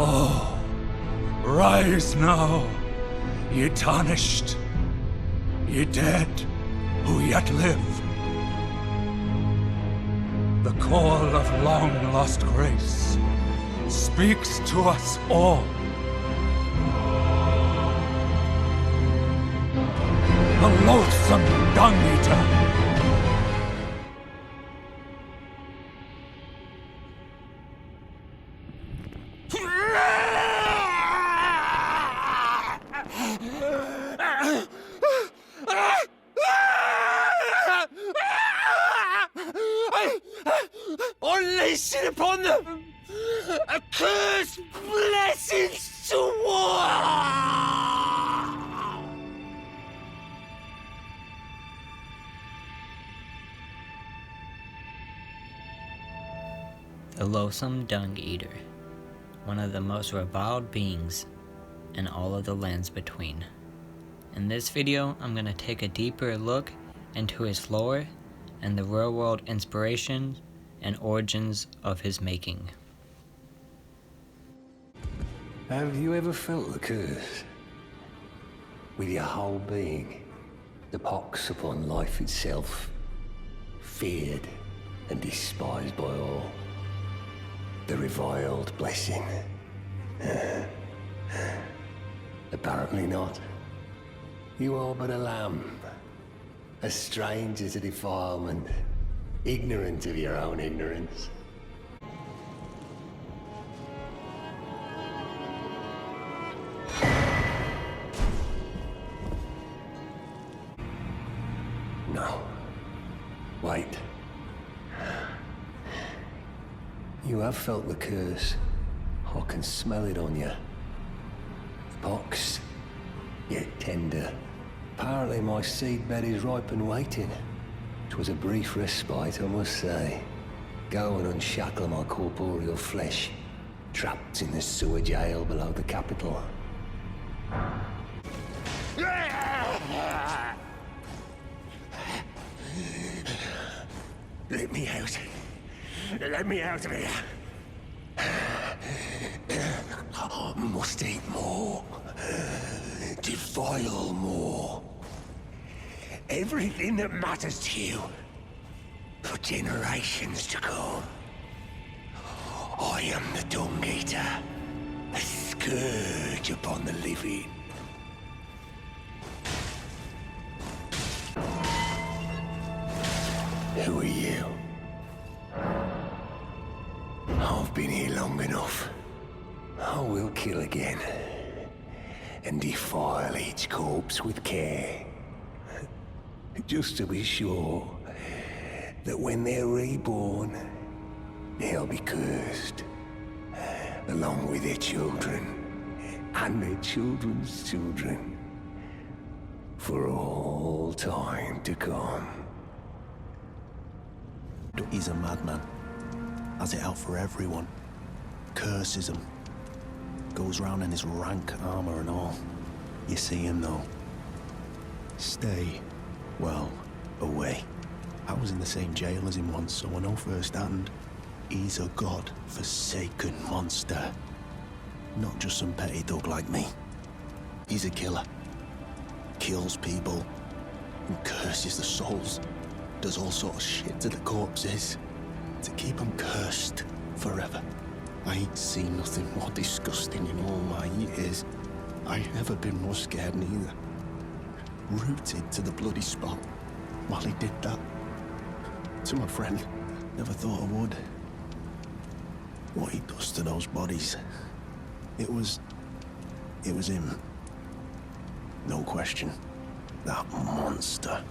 Oh, rise now, ye tarnished, ye dead who yet live. The call of long-lost grace speaks to us all. The loathsome dung-eater. Unleash it upon them! A cursed blessing to war! The loathsome dung eater, one of the most reviled beings in all of the lands between. In this video, I'm going to take a deeper look into his lore and the real world inspiration and origins of his making. Have you ever felt the curse? With your whole being, the pox upon life itself, feared and despised by all. The reviled blessing. Apparently not. You are but a lamb, a stranger to defilement, ignorant of your own ignorance. No. Wait. You have felt the curse. I can smell it on you. The pox, yet tender. Apparently my seedbed is ripe and waiting. 'Twas a brief respite, I must say. Go and unshackle my corporeal flesh, trapped in the sewer jail below the capital. Let me out. Let me out of here. I must eat more. Defile more. Everything that matters to you for generations to come. I am the Dung Eater, a scourge upon the living. Who are you? I've been here long enough. I will kill again and defile each corpse with care. Just to be sure that when they're reborn, they'll be cursed, along with their children and their children's children, for all time to come. He's a madman. Has it out for everyone. Curses them. Goes round in his rank armor and all. You see him though. Stay well away. I was in the same jail as him once, so I know firsthand. He's a god-forsaken monster. Not just some petty thug like me. He's a killer. Kills people. And curses the souls. Does all sort of shit to the corpses. To keep them cursed forever. I ain't seen nothing more disgusting in all my years. I ain't ever been more scared neither. Rooted to the bloody spot while he did that. To my friend, never thought I would. What he does to those bodies, it was him. No question. That monster.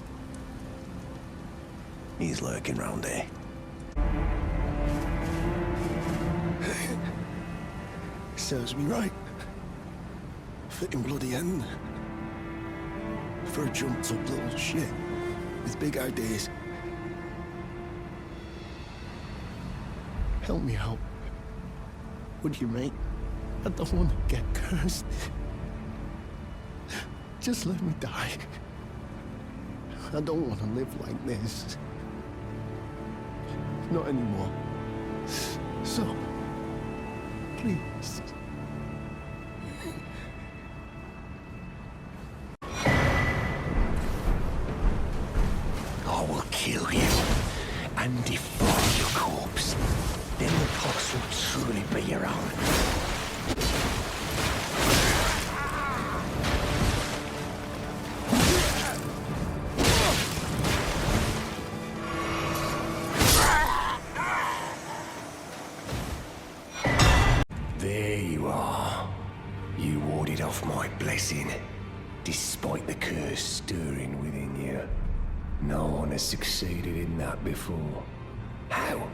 He's lurking round here. Serves me right. Fitting bloody end. For a jumped up little shit with big ideas. Help me out. Would you, mate? I don't want to get cursed. Just let me die. I don't want to live like this. Not anymore. So, please, fox will truly be your own. There you are. You warded off my blessing, despite the curse stirring within you. No one has succeeded in that before. How?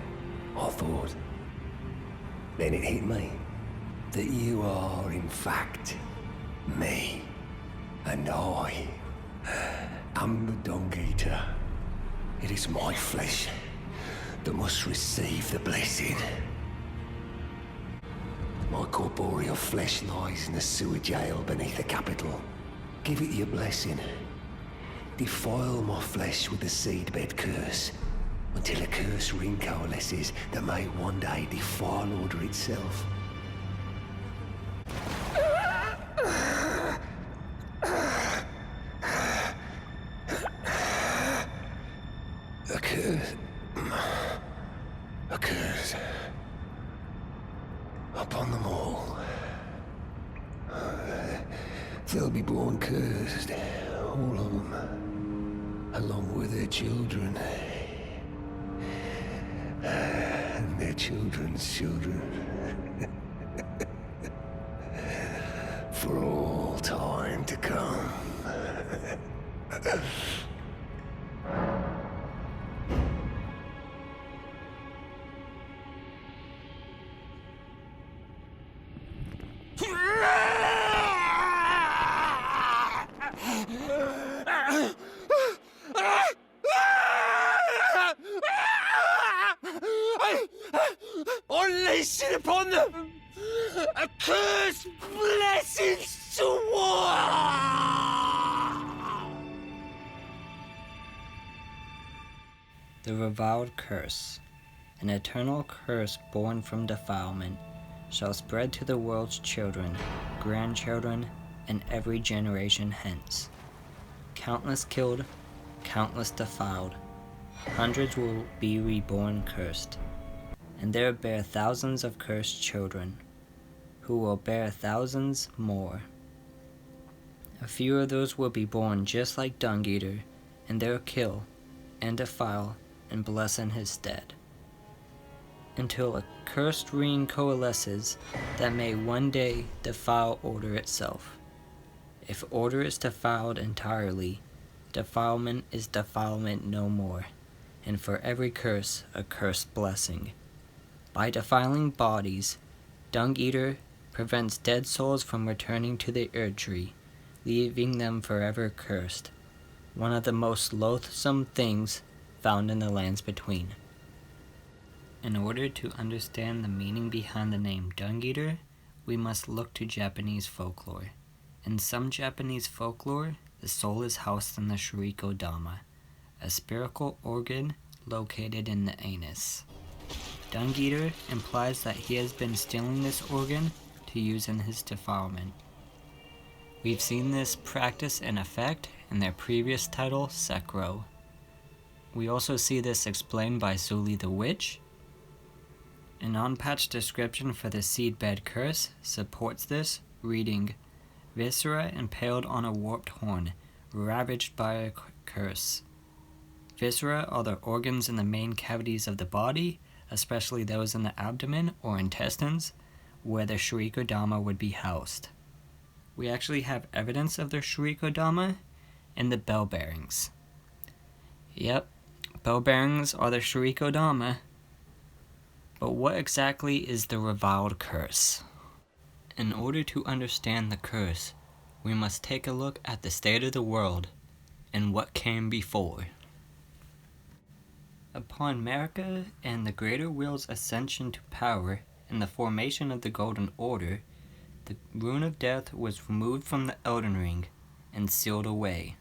I thought. Then it hit me that you are, in fact, me. And I am the Dung Eater. It is my flesh that must receive the blessing. My corporeal flesh lies in the sewer jail beneath the capital. Give it your blessing. Defile my flesh with the seedbed curse, until a curse ring coalesces that may one day defile order itself. A curse upon them all. They'll be born cursed, all of them, along with their children. And their children's children. For all time to come. Unleash it upon them! A curse blessings to war! The Reviled Curse. An eternal curse born from defilement shall spread to the world's children, grandchildren, and every generation hence. Countless killed, countless defiled, hundreds will be reborn cursed, and there bear thousands of cursed children, who will bear thousands more. A few of those will be born just like Dung Eater, and they'll kill, and defile, and bless in his stead, until a cursed ring coalesces that may one day defile order itself. If order is defiled entirely, defilement is defilement no more, and for every curse, a cursed blessing. By defiling bodies, Dung Eater prevents dead souls from returning to the Erdtree, leaving them forever cursed, one of the most loathsome things found in the lands between. In order to understand the meaning behind the name Dung Eater, we must look to Japanese folklore. In some Japanese folklore, the soul is housed in the Shirikodama, a spherical organ located in the anus. Dung Eater implies that he has been stealing this organ to use in his defilement. We've seen this practice in effect in their previous title, Sekiro. We also see this explained by ZULLIETHEWITCH. An unpatched description for the seedbed curse supports this, reading, "Viscera impaled on a warped horn, ravaged by a curse." Viscera are the organs in the main cavities of the body, especially those in the abdomen or intestines, where the Shirikodama would be housed. We actually have evidence of the Shirikodama in the bell bearings. Yep, bell bearings are the Shirikodama. But what exactly is the Reviled Curse? In order to understand the curse, we must take a look at the state of the world and what came before. Upon Marika and the Greater Will's ascension to power and the formation of the Golden Order, the Rune of Death was removed from the Elden Ring and sealed away.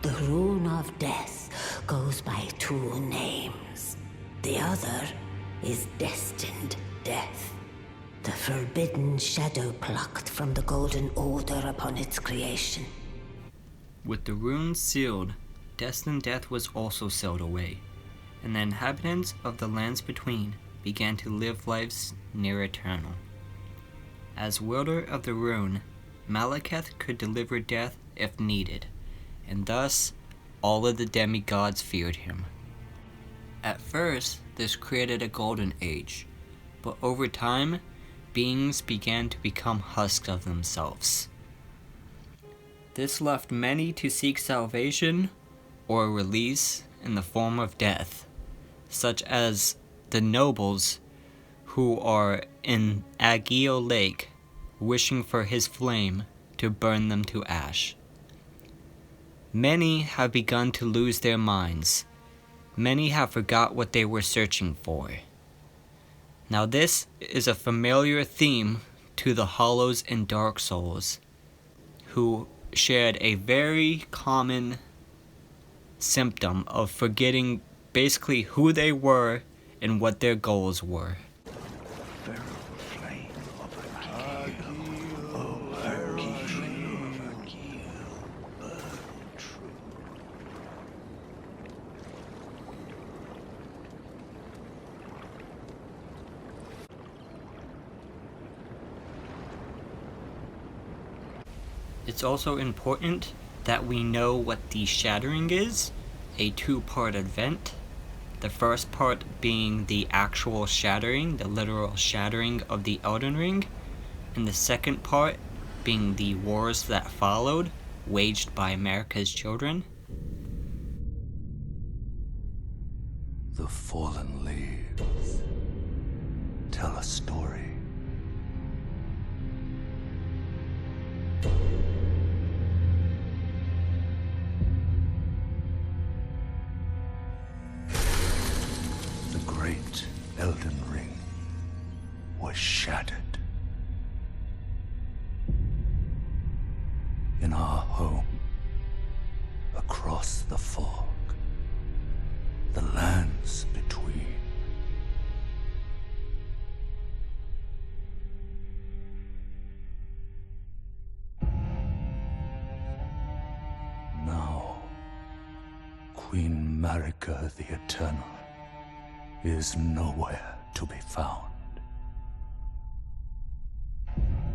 The Rune of Death goes by two names. The other is Destined Death, the forbidden shadow plucked from the Golden Order upon its creation. With the rune sealed, Destined Death was also sealed away, and the inhabitants of the lands between began to live lives near eternal. As wielder of the rune, Malekith could deliver death if needed, and thus all of the demigods feared him. At first, this created a golden age, but over time, beings began to become husks of themselves. This left many to seek salvation or release in the form of death, such as the nobles who are in Agio Lake, wishing for his flame to burn them to ash. Many have begun to lose their minds. Many have forgot what they were searching for. Now this is a familiar theme to the Hollows and Dark Souls, who shared a very common symptom of forgetting basically who they were and what their goals were. It's also important that we know what the shattering is, a two-part event. The first part being the actual shattering, the literal shattering of the Elden Ring, and the second part being the wars that followed, waged by America's children. The fallen leaves tell a story. The great Elden Ring was shattered. In our home, across the fog, the lands between. Now, Queen Marika the Eternal is nowhere to be found.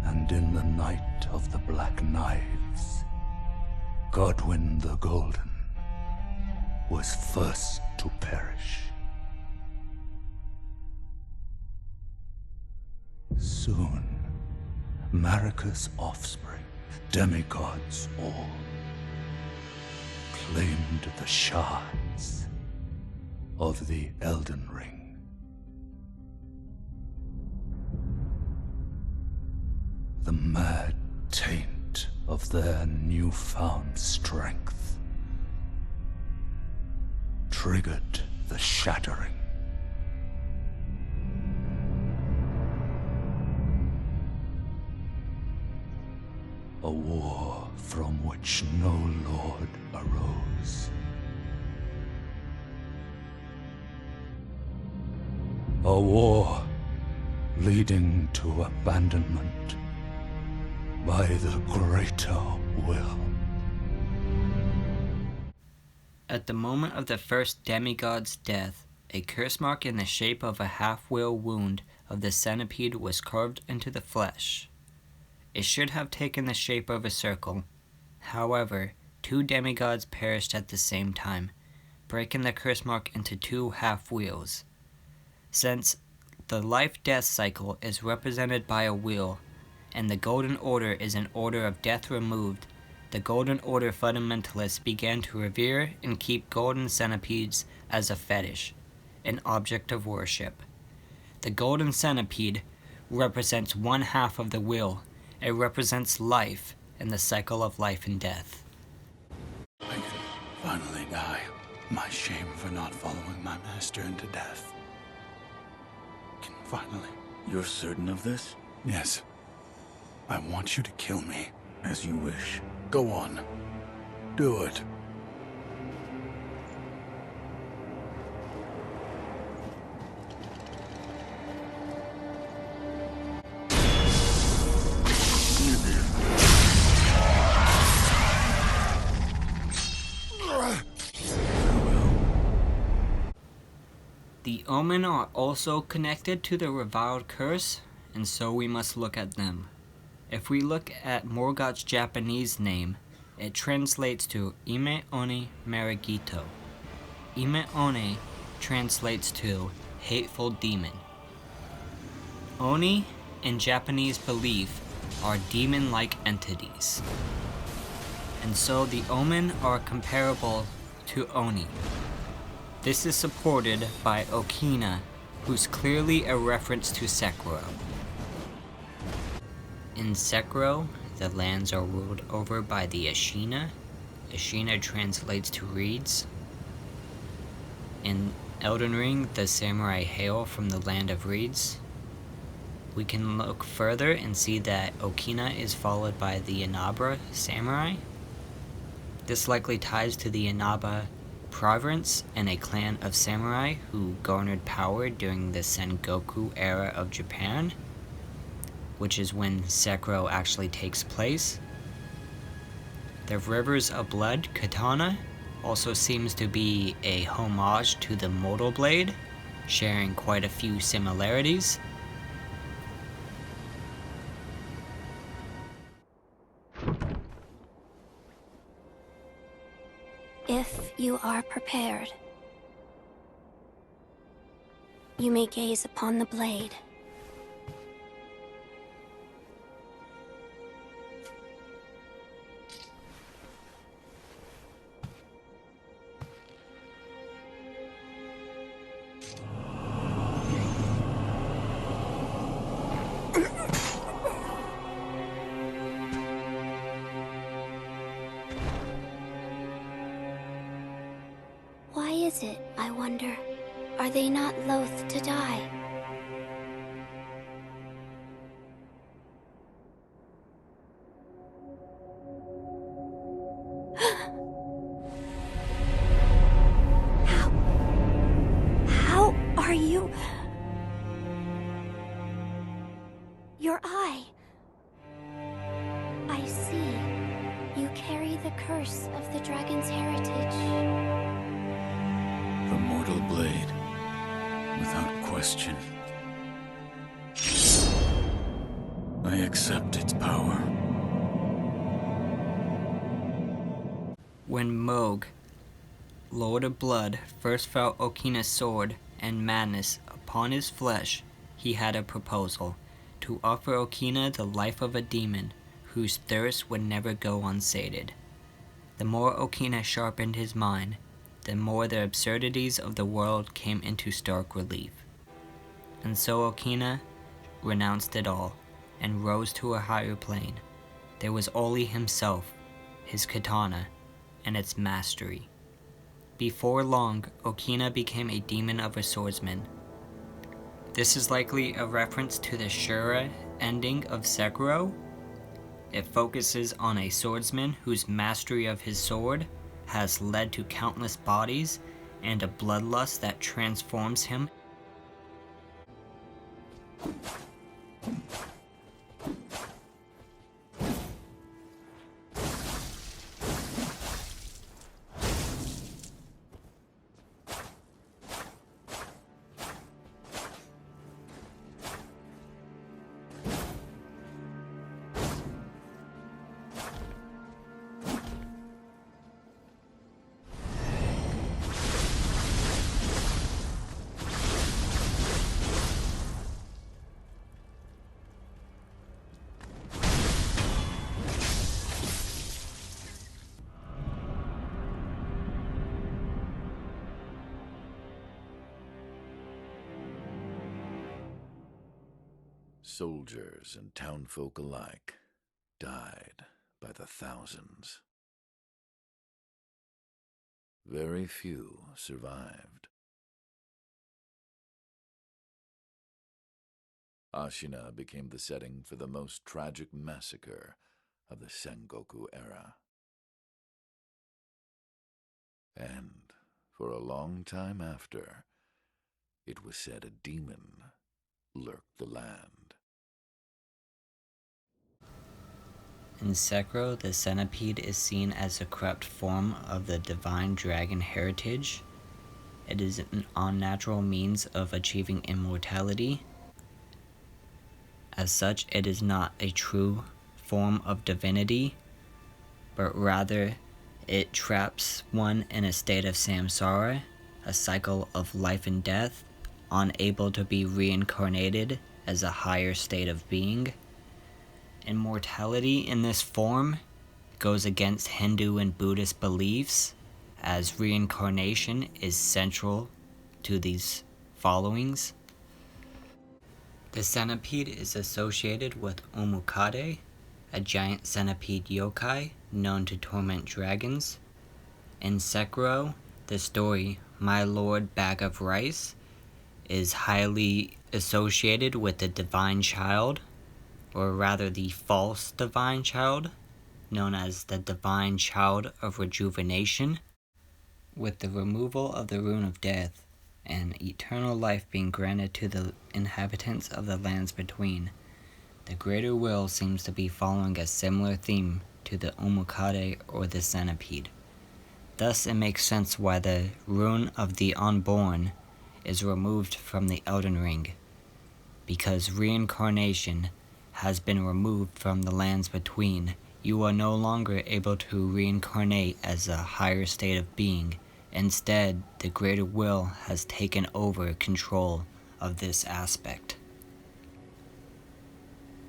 And in the night of the Black Knives, Godwyn the Golden was first to perish. Soon, Marika's offspring, demigods all, claimed the shards of the Elden Ring. The mad taint of their newfound strength triggered the shattering. A war from which no lord arose. A war leading to abandonment by the greater will. At the moment of the first demigod's death, a curse mark in the shape of a half-whale wound of the centipede was carved into the flesh. It should have taken the shape of a circle. However, 2 demigods perished at the same time, breaking the curse mark into 2 half-wheels. Since the life-death cycle is represented by a wheel, and the Golden Order is an order of death removed, the Golden Order fundamentalists began to revere and keep golden centipedes as a fetish, an object of worship. The golden centipede represents one half of the wheel. It represents life and the cycle of life and death. I can finally die. My shame for not following my master into death. Can finally. You're certain of this? Yes. I want you to kill me. As you wish. Go on. Do it. The Omen are also connected to the Reviled curse, and so we must look at them. If we look at Morgoth's Japanese name, it translates to Ime Oni Marigito. Ime Oni translates to hateful demon. Oni, in Japanese belief, are demon-like entities. And so the Omen are comparable to Oni. This is supported by Okina, who's clearly a reference to Sekiro. In Sekiro, the lands are ruled over by the Ashina. Ashina translates to reeds. In Elden Ring, the samurai hail from the land of reeds. We can look further and see that Okina is followed by the Inaba samurai. This likely ties to the Inaba province and a clan of samurai who garnered power during the Sengoku era of Japan, which is when Sekiro actually takes place. The Rivers of Blood katana also seems to be a homage to the Mortal Blade, sharing quite a few similarities. If you are prepared, you may gaze upon the blade. Why is it, I wonder? Are they not loath to die? How are you? Your eye. I see. You carry the curse of the dragon's heritage. The mortal blade, without question. I accept its power. When Mohg, Lord of Blood, first felt Okina's sword and madness upon his flesh, he had a proposal to offer Okina the life of a demon whose thirst would never go unsated. The more Okina sharpened his mind, the more the absurdities of the world came into stark relief. And so Okina renounced it all and rose to a higher plane. There was only himself, his katana, and its mastery. Before long, Okina became a demon of a swordsman. This is likely a reference to the Shura ending of Sekiro. It focuses on a swordsman whose mastery of his sword has led to countless bodies and a bloodlust that transforms him. Soldiers and townfolk alike died by the thousands. Very few survived. Ashina became the setting for the most tragic massacre of the Sengoku era. And for a long time after, it was said a demon lurked the land. In Sekiro, the Centipede is seen as a corrupt form of the divine dragon heritage. it is an unnatural means of achieving immortality. As such, it is not a true form of divinity, but rather it traps one in a state of samsara, a cycle of life and death, unable to be reincarnated as a higher state of being. Immortality in this form goes against Hindu and Buddhist beliefs, as reincarnation is central to these followings. The centipede is associated with Omukade, a giant centipede yokai known to torment dragons. In Sekiro, the story My Lord Bag of Rice is highly associated with the divine child, or rather the false divine child, known as the divine child of rejuvenation. With the removal of the rune of death and eternal life being granted to the inhabitants of the lands between, the greater will seems to be following a similar theme to the Omukade or the centipede. Thus it makes sense why the rune of the unborn is removed from the Elden Ring, because reincarnation has been removed from the lands between. You are no longer able to reincarnate as a higher state of being. Instead, the greater will has taken over control of this aspect.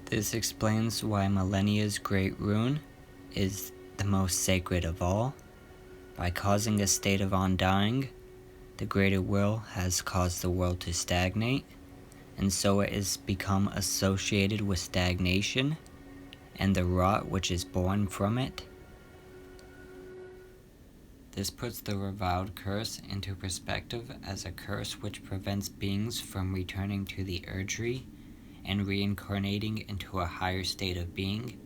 This explains why Millennia's Great Rune is the most sacred of all. By causing a state of undying, the greater will has caused the world to stagnate, and so it has become associated with stagnation and the rot which is born from it. This puts the Reviled curse into perspective as a curse which prevents beings from returning to the Erdtree and reincarnating into a higher state of being,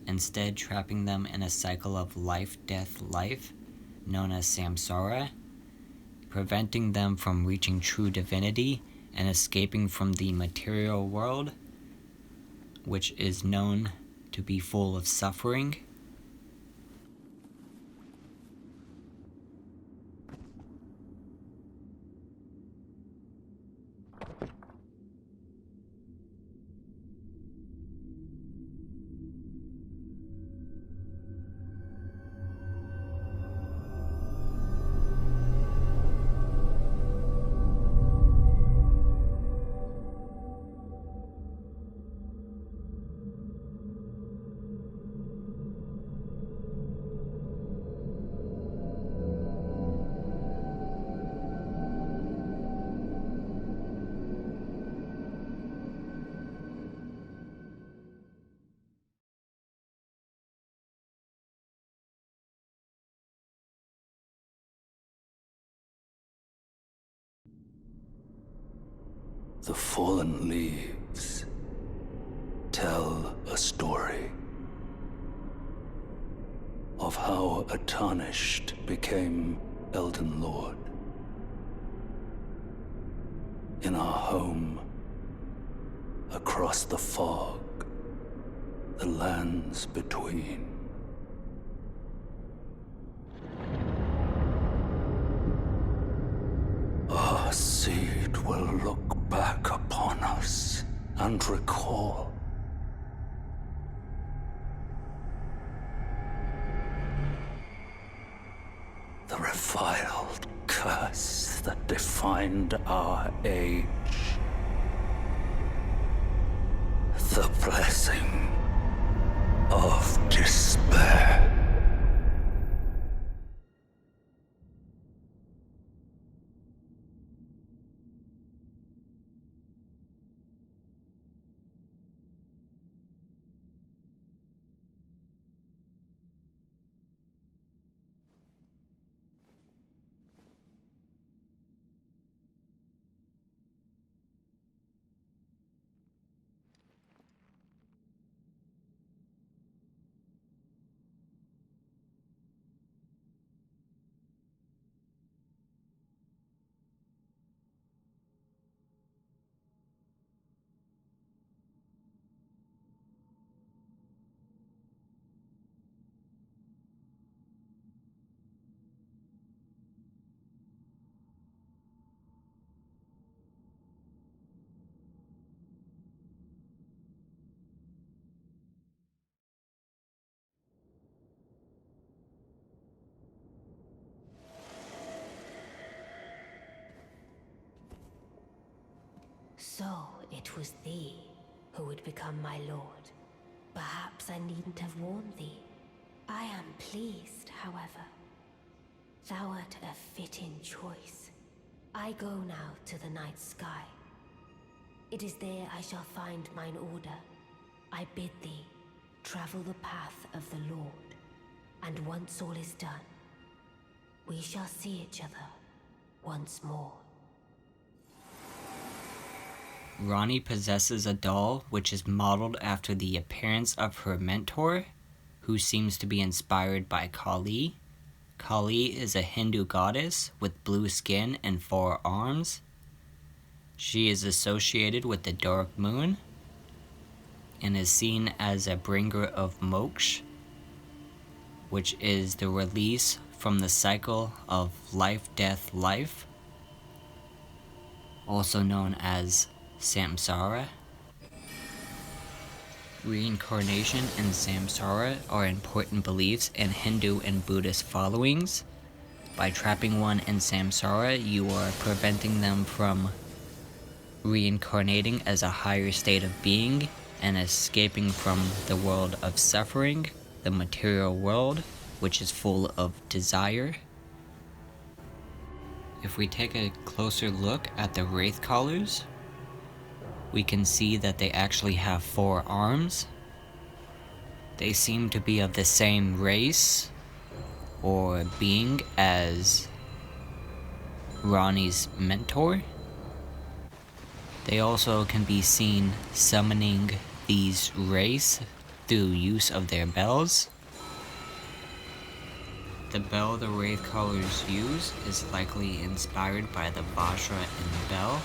instead trapping them in a cycle of life, death, life, known as samsara, preventing them from reaching true divinity and escaping from the material world, which is known to be full of suffering. The fallen leaves tell a story of how a tarnished became Elden Lord. In our home, across the fog, the lands between. Our seed will look back upon us and recall the reviled curse that defined our age. The blessing of despair. So it was thee who would become my lord. Perhaps I needn't have warned thee. I am pleased, however. Thou art a fitting choice. I go now to the night sky. It is there I shall find mine order. I bid thee travel the path of the Lord, and once all is done, we shall see each other once more. Ranni possesses a doll which is modeled after the appearance of her mentor, who seems to be inspired by Kali. Kali is a Hindu goddess with blue skin and 4 arms. She is associated with the dark moon and is seen as a bringer of moksha, which is the release from the cycle of life, death, life, also known as samsara. Reincarnation and samsara are important beliefs in Hindu and Buddhist followings. By trapping one in samsara, you are preventing them from reincarnating as a higher state of being and escaping from the world of suffering, the material world, which is full of desire. If we take a closer look at the Wraith Callers, we can see that they actually have 4 arms. They seem to be of the same race or being as Ranni's mentor. They also can be seen summoning these wraiths through use of their bells. The bell the Wraith Callers use is likely inspired by the Vajra and bell.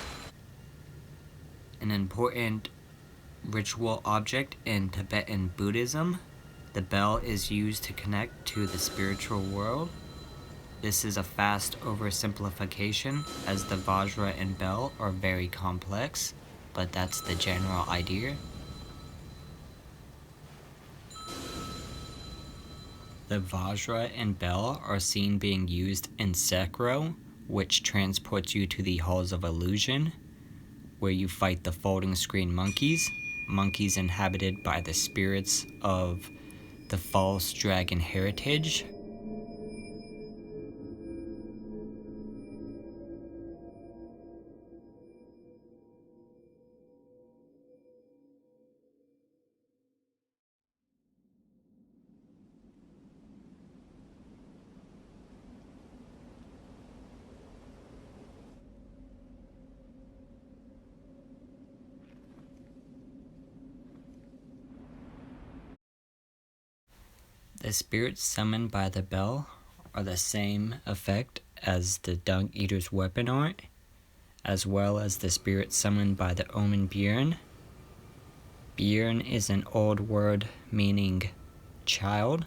An important ritual object in Tibetan Buddhism, the bell is used to connect to the spiritual world. This is a fast oversimplification, as the Vajra and bell are very complex, but that's the general idea. The Vajra and bell are seen being used in Sekiro, which transports you to the Halls of Illusion, where you fight the folding screen monkeys inhabited by the spirits of the false dragon heritage. The spirits summoned by the bell are the same effect as the Dung Eater's weapon art, as well as the spirit summoned by the Omen Bairn. Bairn is an old word meaning child,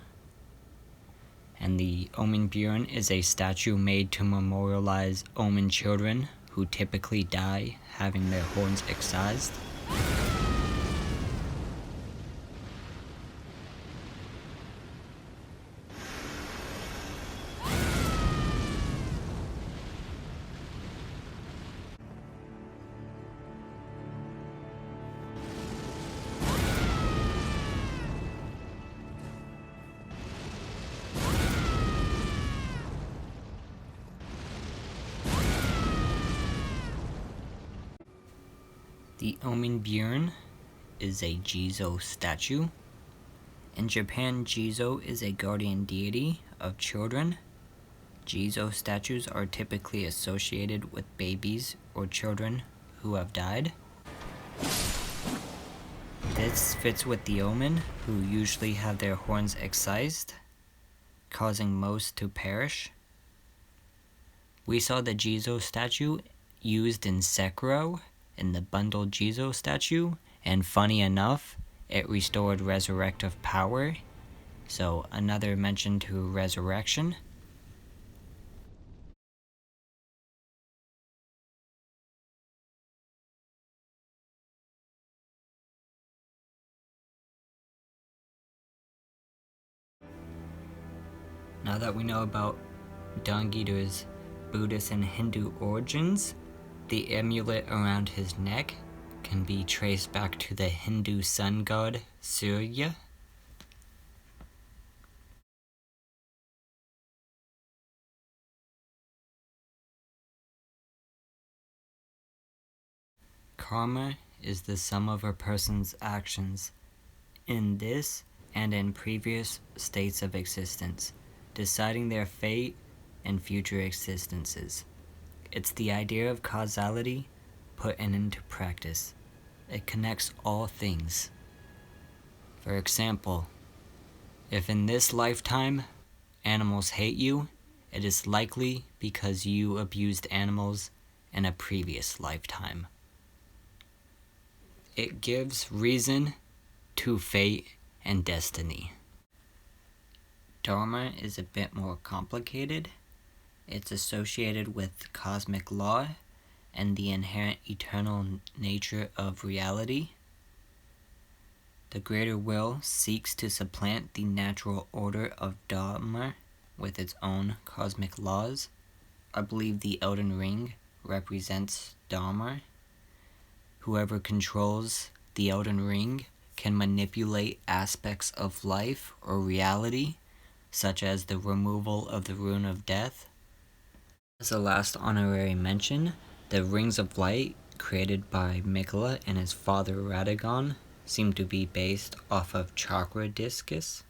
and the Omen Bairn is a statue made to memorialize Omen children who typically die having their horns excised. The Omen Bairn is a Jizo statue. In Japan, Jizo is a guardian deity of children. Jizo statues are typically associated with babies or children who have died. This fits with the Omen, who usually have their horns excised, causing most to perish. We saw the Jizo statue used in Sekiro, in the bundled Jizo statue, and funny enough, it restored resurrective power, so another mention to resurrection. Now that we know about Dung Eater's Buddhist and Hindu origins, the amulet around his neck can be traced back to the Hindu sun god Surya. Karma is the sum of a person's actions in this and in previous states of existence, deciding their fate and future existences. It's the idea of causality put into practice. It connects all things. For example, if in this lifetime animals hate you, it is likely because you abused animals in a previous lifetime. It gives reason to fate and destiny. Dharma is a bit more complicated. It's associated with cosmic law and the inherent eternal nature of reality. The greater will seeks to supplant the natural order of Dharma with its own cosmic laws. I believe the Elden Ring represents Dharma. Whoever controls the Elden Ring can manipulate aspects of life or reality, such as the removal of the Rune of Death. As a last honorary mention, the Rings of Light, created by Miquella and his father Radagon, seem to be based off of Chakra Discus.